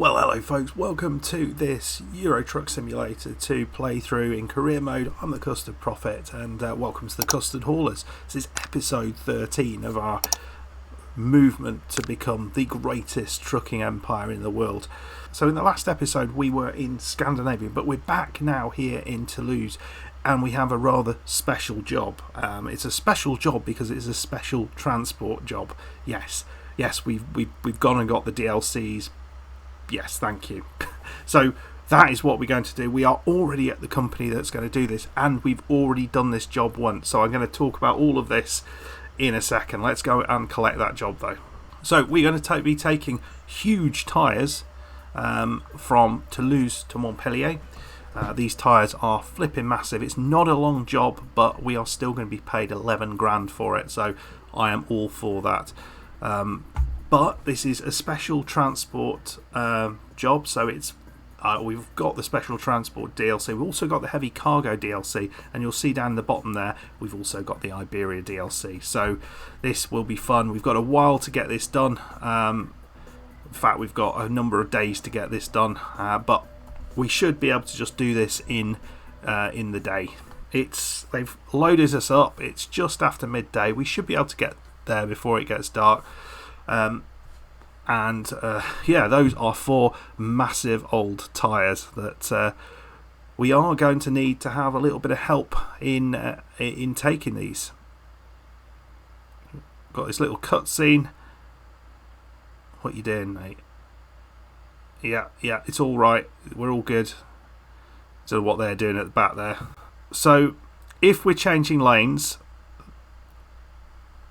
Well, hello folks, welcome to this Euro Truck Simulator 2 playthrough in career mode. I'm the Custard Prophet and welcome to the Custard Haulers. This is episode 13 of our movement to become the greatest trucking empire in the world. So in the last episode we were in Scandinavia, but we're back now here in Toulouse and we have a rather special job. It's a special job because it's a special transport job. Yes, we've gone and got the DLCs. Yes, thank you. So that is what we're going to do. We are already at the company that's going to do this, and we've already done this job once. So I'm going to talk about all of this in a second. Let's go and collect that job though. So we're going to be taking huge tyres from Toulouse to Montpellier. These tyres are flipping massive. It's not a long job, but we are still going to be paid 11 grand for it. So I am all for that. But this is a special transport job, so it's we've got the special transport DLC. We've also got the heavy cargo DLC, and you'll see down the bottom there we've also got the Iberia DLC. So this will be fun. We've got a while to get this done. In fact, we've got a number of days to get this done, but we should be able to just do this in the day. They've loaded us up. It's just after midday. We should be able to get there before it gets dark. Yeah, those are 4 massive old tyres that we are going to need to have a little bit of help in taking these. Got this little cutscene. What you doing, mate? Yeah, it's all right. We're all good. So what they're doing at the back there. So if we're changing lanes,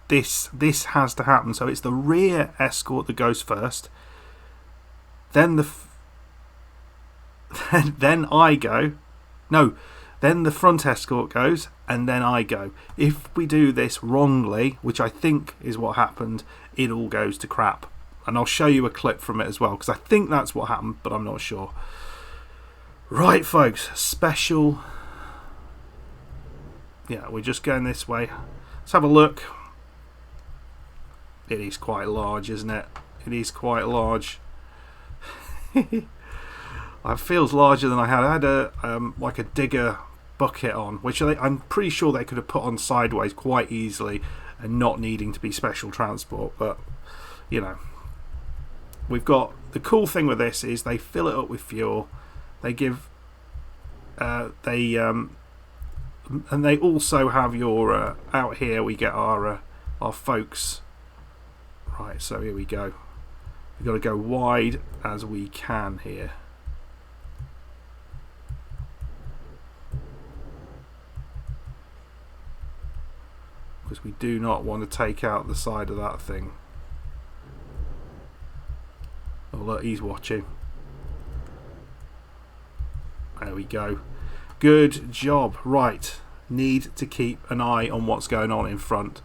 this has to happen. So it's the rear escort that goes first, then then I go. No, then the front escort goes, and then I go. If we do this wrongly, which I think is what happened, it all goes to crap. And I'll show you a clip from it as well, because I think that's what happened, but I'm not sure. Right, folks, special. Yeah, we're just going this way. Let's have a look. It is quite large, isn't it? It is quite large. It feels larger than I had. I had a like a digger bucket on, which I'm pretty sure they could have put on sideways quite easily and not needing to be special transport. But you know, we've got the cool thing with this is they fill it up with fuel. They give and they also have your out here we get our folks. Right, so here we go. We've got to go wide as we can here. Because we do not want to take out the side of that thing. Oh look, he's watching. There we go. Good job. Right, need to keep an eye on what's going on in front.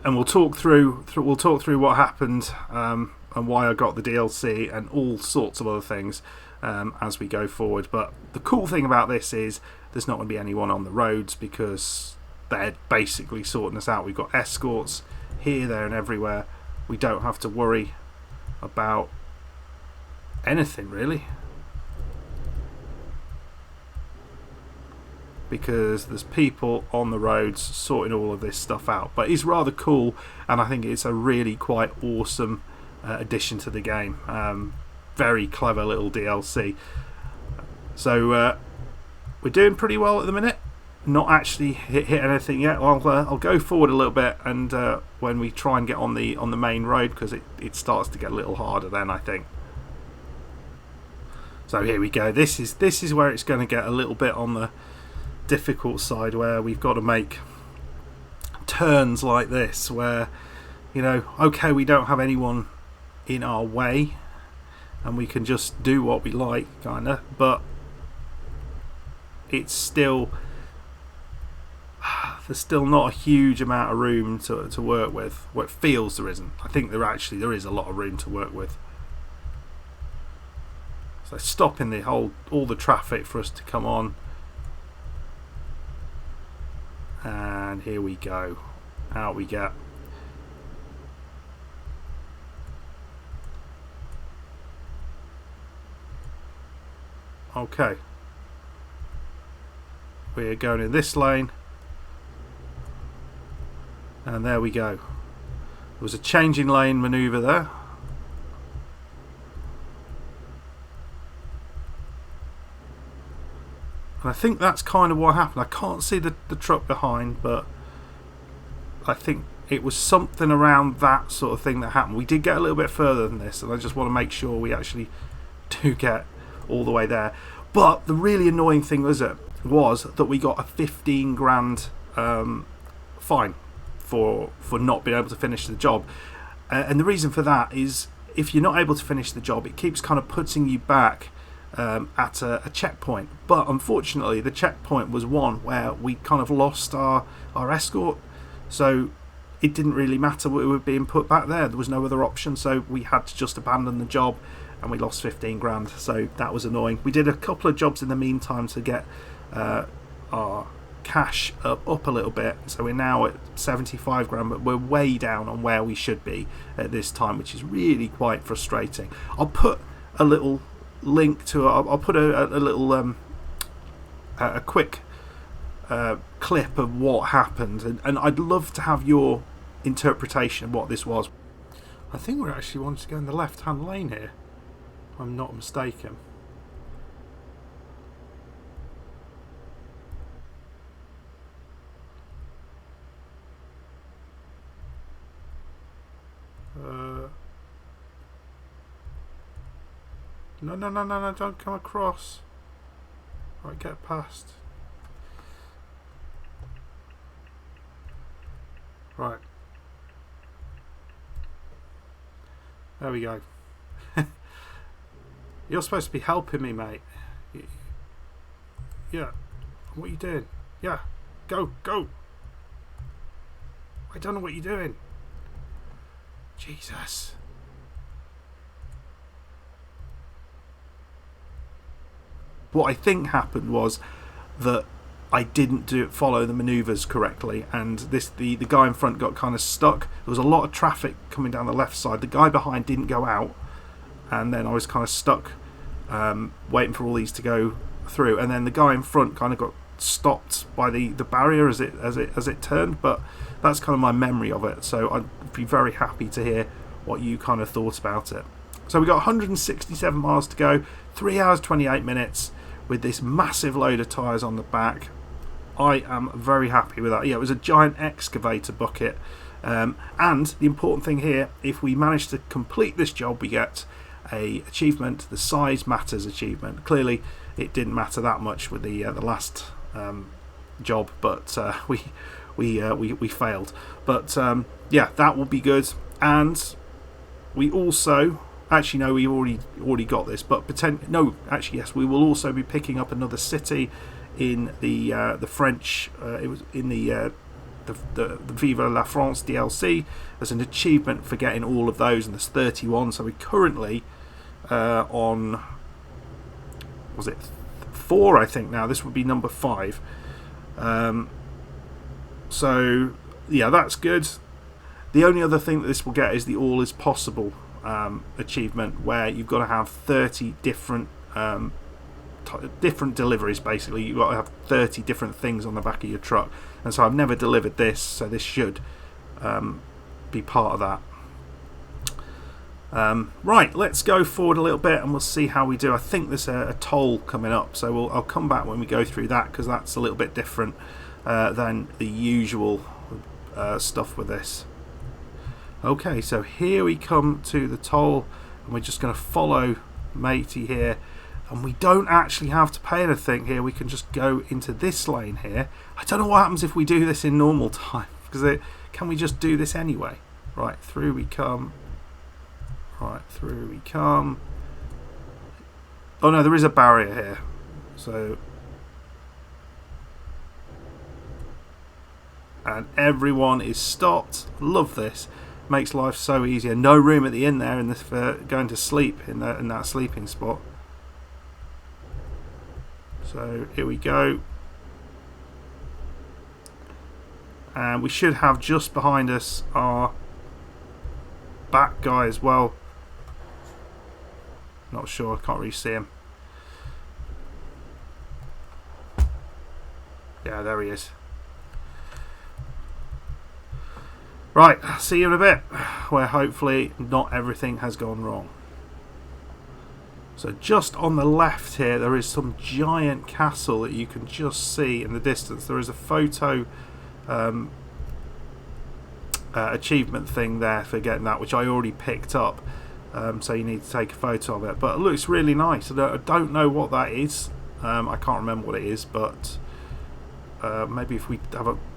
And we'll talk through what happened and why I got the DLC and all sorts of other things as we go forward. But the cool thing about this is there's not going to be anyone on the roads because they're basically sorting us out. We've got escorts here, there and everywhere. We don't have to worry about anything really, because there's people on the roads sorting all of this stuff out. But it's rather cool, and I think it's a really quite awesome addition to the game. Very clever little DLC. So we're doing pretty well at the minute. Not actually hit anything yet. I'll go forward a little bit, and when we try and get on the main road, because it starts to get a little harder then, I think. So here we go. This is where it's going to get a little bit on the difficult side, where we've got to make turns like this where, you know, okay, we don't have anyone in our way and we can just do what we like kinda, but it's still there's still not a huge amount of room to work with. Well, it feels there isn't. I think there is a lot of room to work with. So stopping all the traffic for us to come on. And here we go. Out we get. Okay. We're going in this lane. And there we go. There was a changing lane manoeuvre there. And I think that's kind of what happened. I can't see the truck behind, but I think it was something around that sort of thing that happened. We did get a little bit further than this, and I just want to make sure we actually do get all the way there. But the really annoying thing was that we got a 15 grand fine for not being able to finish the job. And the reason for that is if you're not able to finish the job, it keeps kind of putting you back at a checkpoint. But unfortunately, the checkpoint was one where we kind of lost our escort. So it didn't really matter. We were being put back there. There was no other option. So we had to just abandon the job, and we lost 15 grand. So that was annoying. We did a couple of jobs in the meantime to get our cash up a little bit. So we're now at 75 grand, but we're way down on where we should be at this time, which is really quite frustrating. I'll put a little link to it. I'll put a little a quick clip of what happened, and I'd love to have your interpretation of what this was. I think we're actually wanting to go in the left hand lane here, if I'm not mistaken. No, don't come across. Right, get past. Right. There we go. You're supposed to be helping me, mate. Yeah. What are you doing? Yeah. Go. I don't know what you're doing. Jesus. What I think happened was that I didn't follow the manoeuvres correctly, and the guy in front got kind of stuck. There was a lot of traffic coming down the left side. The guy behind didn't go out, and then I was kind of stuck waiting for all these to go through, and then the guy in front kind of got stopped by the barrier as it turned. But that's kind of my memory of it, so I'd be very happy to hear what you kind of thought about it. So we got 167 miles to go, 3 hours 28 minutes with this massive load of tyres on the back. I am very happy with that. Yeah, it was a giant excavator bucket, and the important thing here, if we manage to complete this job, we get a achievement, the size matters achievement. Clearly it didn't matter that much with the last job, but we failed. But yeah, that will be good. And we also actually no, we already got this, but yes, we will also be picking up another city in the French. It was in the Vive la France DLC as an achievement for getting all of those, and there's 31. So we're currently on, was it 4? I think now this would be number 5. So yeah, that's good. The only other thing that this will get is the all is possible achievement, where you've got to have 30 different deliveries. Basically, you've got to have 30 different things on the back of your truck, and so I've never delivered this, so this should be part of that. Right, let's go forward a little bit and we'll see how we do. I think there's a toll coming up, so I'll come back when we go through that, because that's a little bit different than the usual stuff with this. Okay, so here we come to the toll, and we're just going to follow matey here, and we don't actually have to pay anything here. We can just go into this lane here. I don't know what happens if we do this in normal time, because can we just do this anyway? Right, through we come. Right, through we come. Oh no, there is a barrier here. So, and everyone is stopped. Love this. Makes life so easier. No room at the end there for going to sleep in that sleeping spot. So here we go, and we should have just behind us our back guy as well. Not sure, I can't really see him. Yeah, there he is. Right, see you in a bit, where hopefully not everything has gone wrong. So just on the left here, there is some giant castle that you can just see in the distance. There is a photo achievement thing there for getting that, which I already picked up. So you need to take a photo of it. But it looks really nice. I don't know what that is. I can't remember what it is, but maybe if we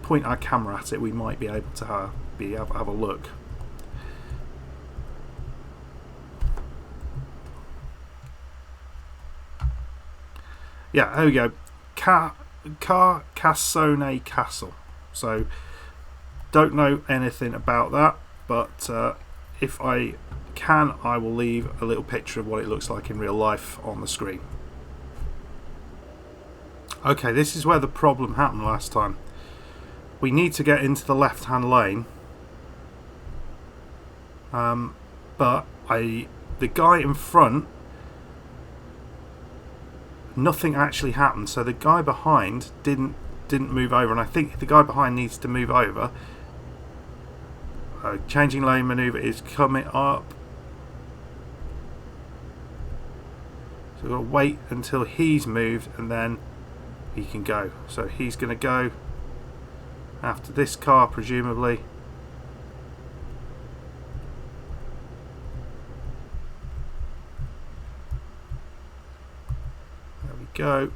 point our camera at it, we might be able to have a look. Yeah, there we go. Carcassonne Castle. So, don't know anything about that, but if I can, I will leave a little picture of what it looks like in real life on the screen. Okay, this is where the problem happened last time. We need to get into the left-hand lane, but the guy in front, nothing actually happened. So the guy behind didn't move over, and I think the guy behind needs to move over. Changing lane maneuver is coming up. So we've got to wait until he's moved, and then he can go. So he's going to go after this car, presumably. There we go.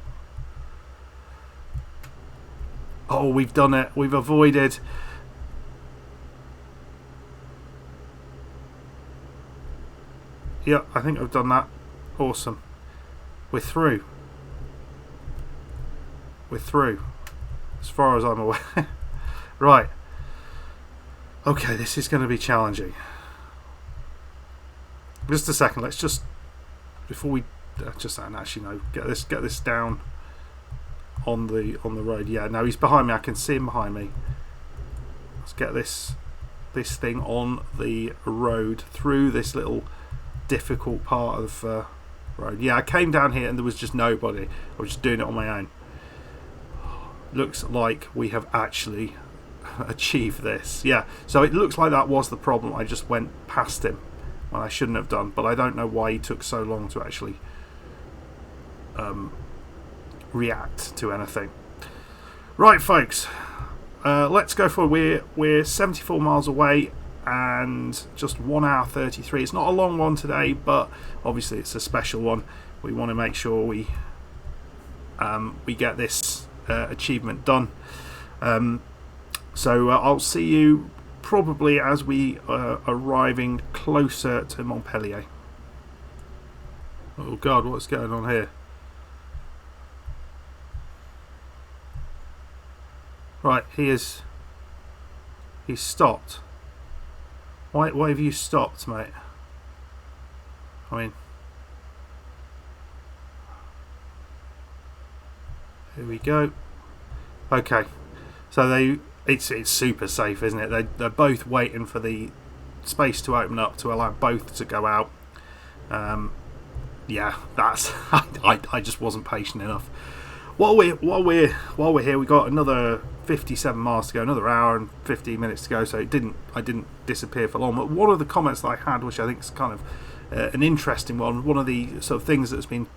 Oh, we've done it. We've avoided. Yeah, I think I've done that. Awesome. We're through. We're through, as far as I'm aware. Right. Okay, this is going to be challenging. Just a second. Let's just, before we actually no, get this down on the road. Yeah, no, he's behind me. I can see him behind me. Let's get this thing on the road through this little difficult part of road. Yeah, I came down here and there was just nobody. I was just doing it on my own. Looks like we have actually achieved this. Yeah, so it looks like that was the problem. I just went past him when I shouldn't have done, but I don't know why he took so long to actually react to anything. Right, folks, let's go for we're 74 miles away and just 1 hour 33. It's not a long one today, but obviously it's a special one. We want to make sure we get this achievement done. So I'll see you probably as we are arriving closer to Montpellier. Oh God, what's going on here? Right, he's stopped. Why have you stopped, mate? I mean, here we go. Okay, so it's super safe, isn't it? They're both waiting for the space to open up to allow both to go out. Yeah, that's I just wasn't patient enough. While we're here, we got another 57 miles to go, another hour and 15 minutes to go. So I didn't disappear for long. But one of the comments that I had, which I think is kind of an interesting one of the sort of things that's been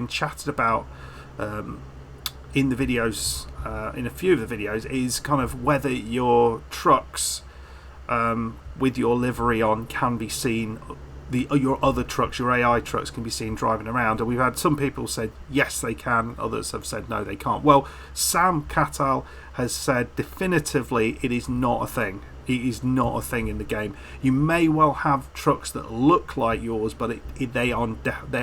chatted about in the videos, in a few of the videos, is kind of whether your trucks with your livery on can be seen. Your other trucks, your AI trucks, can be seen driving around, and we've had some people said yes they can, others have said no they can't. Well, Sam Cattell has said definitively it is not a thing. It is not a thing in the game. You may well have trucks that look like yours, but they are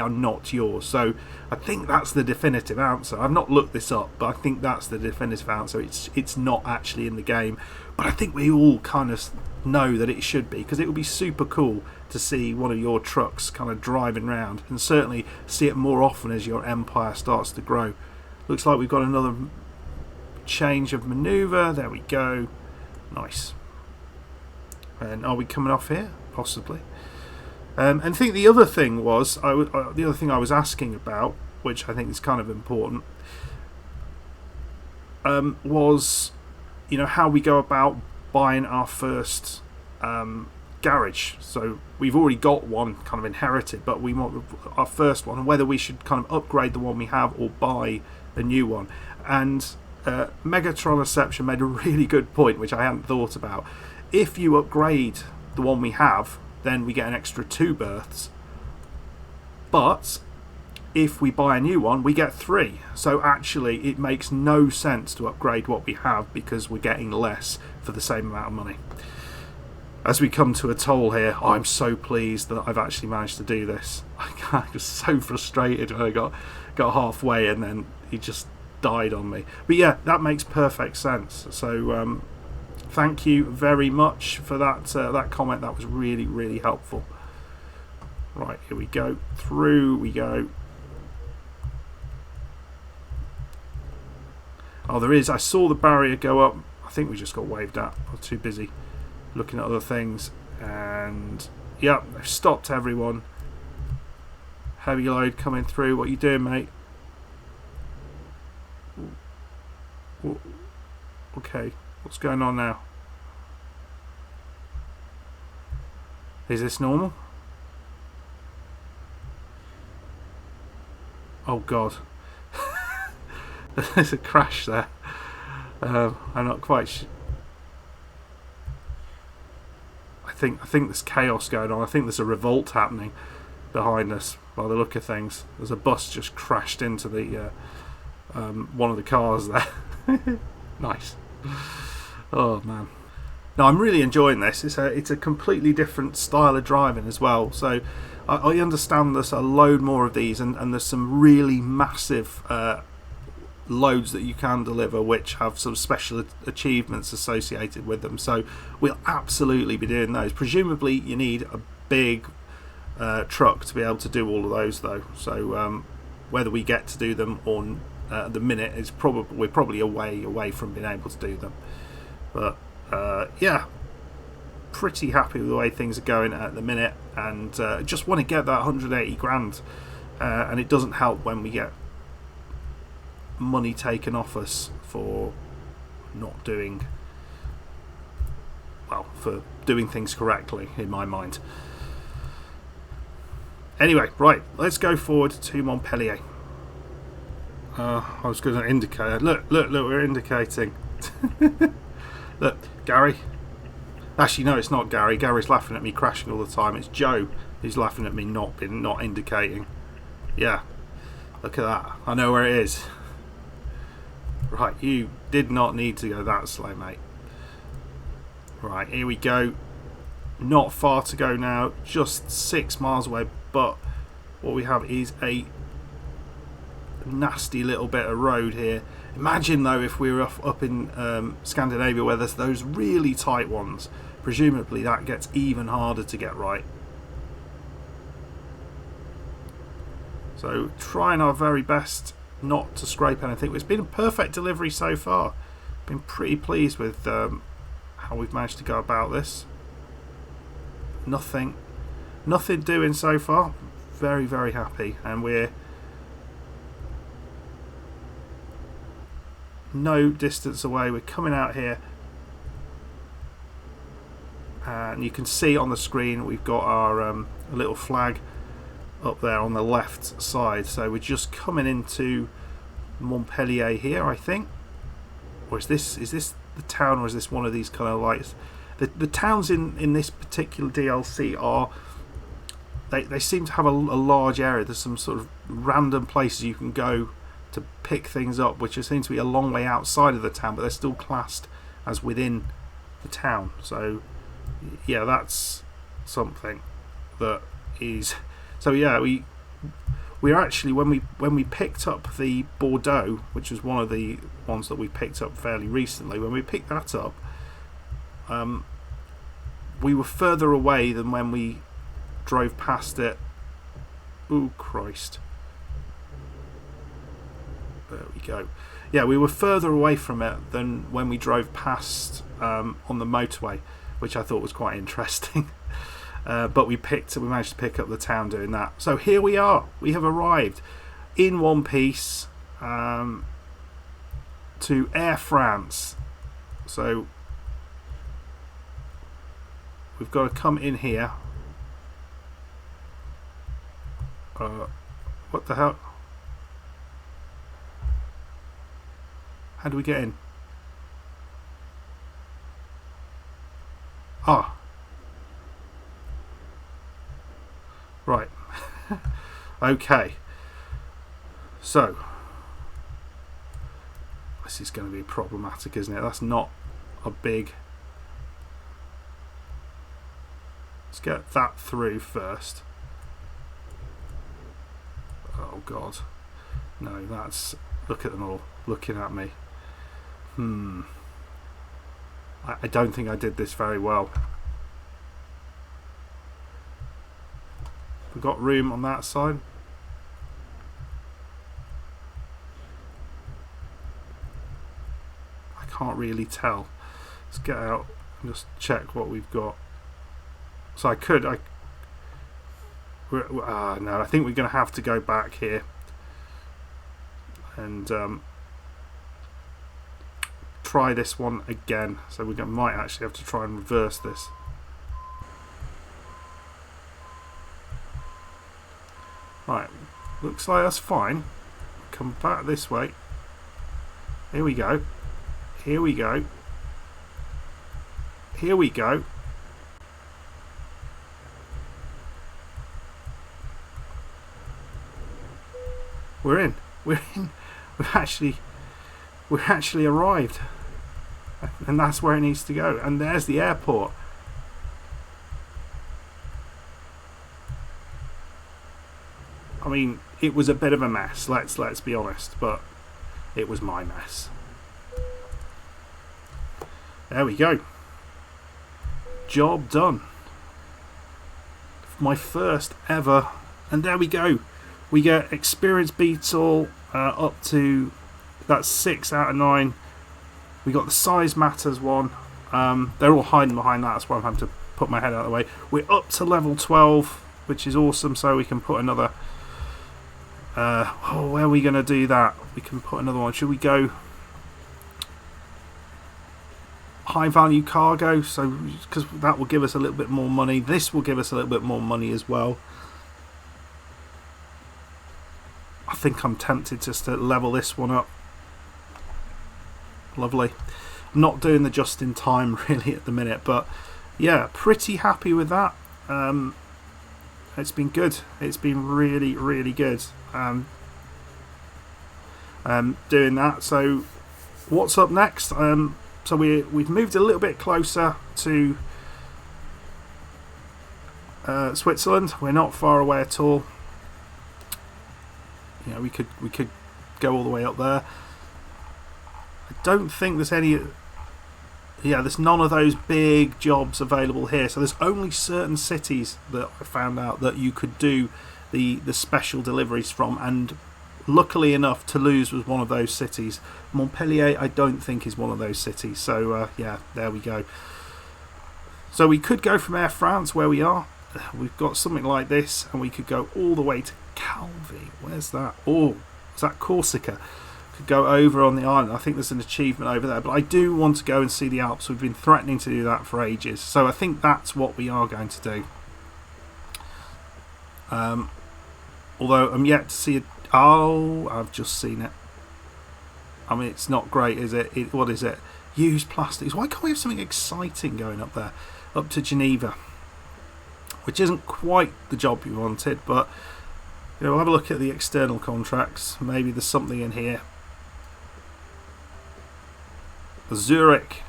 not yours. So I think that's the definitive answer. I've not looked this up, but I think that's the definitive answer. It's not actually in the game, but I think we all kind of know that it should be, because it would be super cool to see one of your trucks kind of driving around, and certainly see it more often as your empire starts to grow. Looks like we've got another change of maneuver. There we go. Nice. And are we coming off here? Possibly. And I think the other thing was, I was asking about, which I think is kind of important. was, how we go about buying our first garage. So we've already got one kind of inherited, but we want our first one, and whether we should kind of upgrade the one we have or buy a new one. And Megatronception made a really good point, which I hadn't thought about. If you upgrade the one we have, then we get an extra 2 berths, but if we buy a new one, we get 3. So actually it makes no sense to upgrade what we have, because we're getting less for the same amount of money. As we come to a toll here, I'm so pleased that I've actually managed to do this. I was so frustrated when I got halfway and then he just died on me. But yeah, that makes perfect sense. So thank you very much for that comment. That was really, really helpful. Right, here we go. Through we go. Oh, there is. I saw the barrier go up. I think we just got waved at. I was too busy looking at other things. And yeah, they've stopped everyone. Heavy load coming through. What are you doing, mate? Okay, what's going on now? Is this normal? Oh God. There's a crash there. I'm not quite sure. I think there's chaos going on. I think there's a revolt happening behind us by the look of things. There's a bus just crashed into the one of the cars there. Nice. Oh man. No, I'm really enjoying this. It's a completely different style of driving as well. So I understand there's a load more of these, and there's some really massive loads that you can deliver which have some special achievements associated with them. So we'll absolutely be doing those. Presumably you need a big truck to be able to do all of those though. So whether we get to do them or at the minute is we're probably away from being able to do them. But yeah, pretty happy with the way things are going at the minute, and just want to get that 180 grand, and it doesn't help when we get money taken off us for not doing for doing things correctly, in my mind. Anyway, right, let's go forward to Montpellier. I was going to indicate. Look, we're indicating. Look, Gary. Actually, no, it's not Gary. Gary's laughing at me crashing all the time. It's Joe who's laughing at me not indicating. Yeah, look at that. I know where it is. Right, you did not need to go that slow, mate. Right, here we go. Not far to go now. Just 6 miles away. But what we have is a nasty little bit of road here. Imagine though if we were up in Scandinavia where there's those really tight ones. Presumably that gets even harder to get right. So trying our very best not to scrape anything. It's been a perfect delivery so far. Been pretty pleased with how we've managed to go about this. Nothing doing so far. Very, very happy, and we're no distance away. We're coming out here, and you can see on the screen we've got our little flag up there on the left side. So we're just coming into Montpellier here, I think. Or is this the town, or is this one of these kind of lights? The towns in this particular DLC are, they seem to have a large area. There's some sort of random places you can go to pick things up, which seems to be a long way outside of the town, but they're still classed as within the town. So yeah, that's something that is. So yeah, we're actually, when we picked up the Bordeaux, which was one of the ones that we picked up fairly recently, when we picked that up, we were further away than when we drove past it. Oh Christ. There we go. Yeah, we were further away from it than when we drove past on the motorway, which I thought was quite interesting. But we managed to pick up the town doing that. So here we are. We have arrived in one piece to to Air France. So we've got to come in here. What the hell? How do we get in? Ah. Right. Okay. So this is going to be problematic, isn't it? That's not a big... Let's get that through first. Oh God. No, that's... Look at them all looking at me. I don't think I did this very well. We've got room on that side. I can't really tell. Let's get out and just check what we've got. So I could... no, I think we're going to have to go back here and try this one again. So we might actually have to try and reverse this. Right, looks like that's fine. Come back this way. Here we go. Here we go. Here we go. We're in. We're in. We've actually arrived. And that's where it needs to go. And there's the airport. I mean, it was a bit of a mess, let's be honest, but it was my mess. There we go. Job done. My first ever. And there we go. We get experience beats all up to... That's 6 out of 9. We got the size matters one. They're all hiding behind that. That's why I'm having to put my head out of the way. We're up to level 12, which is awesome. So we can put another... where are we going to do that? We can put another one. Should we go high value cargo? So because that will give us a little bit more money. This will give us a little bit more money as well. I think I'm tempted just to level this one up. Lovely. I'm not doing the just in time really at the minute, but yeah, pretty happy with that. It's been good. It's been really, really good. Doing that. So what's up next? So we've moved a little bit closer to Switzerland. We're not far away at all. You know, we could go all the way up there. I don't think there's any... Yeah, there's none of those big jobs available here. So there's only certain cities that I found out that you could do the special deliveries from, and luckily enough Toulouse was one of those cities. Montpellier I don't think is one of those cities. So yeah, there we go. So we could go from Air France where we are. We've got something like this, and we could go all the way to Calvi. Where's that? Oh, is that Corsica? Could go over on the island. I think there's an achievement over there, but I do want to go and see the Alps. We've been threatening to do that for ages, so I think that's what we are going to do. Although I'm yet to see it. Oh, I've just seen it. I mean, it's not great, is it? What is it? Used plastics. Why can't we have something exciting going up there? Up to Geneva, which isn't quite the job you wanted, but you know, we'll have a look at the external contracts. Maybe there's something in here. Zurich,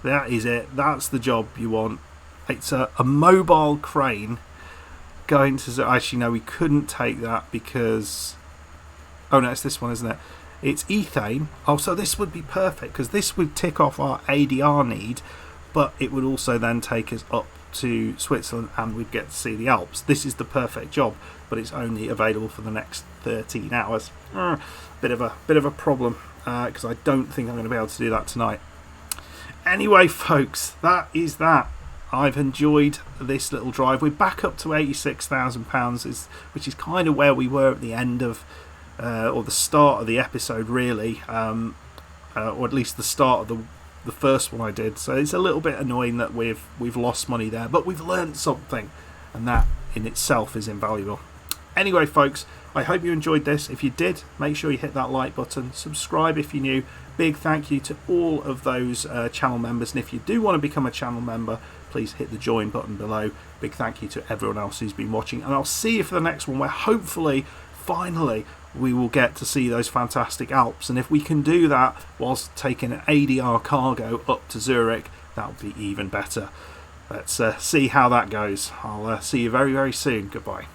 that is it. That's the job you want. It's a mobile crane going to Zurich. Actually, no, we couldn't take that because... Oh no, it's this one, isn't it? It's ethane. Oh, so this would be perfect because this would tick off our ADR need, but it would also then take us up to Switzerland and we'd get to see the Alps. This is the perfect job, but it's only available for the next 13 hours. Bit of a problem because I don't think I'm going to be able to do that tonight. Anyway, folks, that is that. I've enjoyed this little drive. We're back up to £86,000, which is kind of where we were at the end of or the start of the episode, really. or at least the start of the first one I did. So it's a little bit annoying that we've lost money there, but we've learned something, and that in itself is invaluable. Anyway, folks, I hope you enjoyed this. If you did, make sure you hit that like button, subscribe if you're new. Big thank you to all of those channel members, and if you do want to become a channel member, please hit the join button below. Big thank you to everyone else who's been watching, and I'll see you for the next one, where hopefully, finally, we will get to see those fantastic Alps. And if we can do that whilst taking an ADR cargo up to Zurich, that would be even better. Let's see how that goes. I'll see you very, very soon. Goodbye.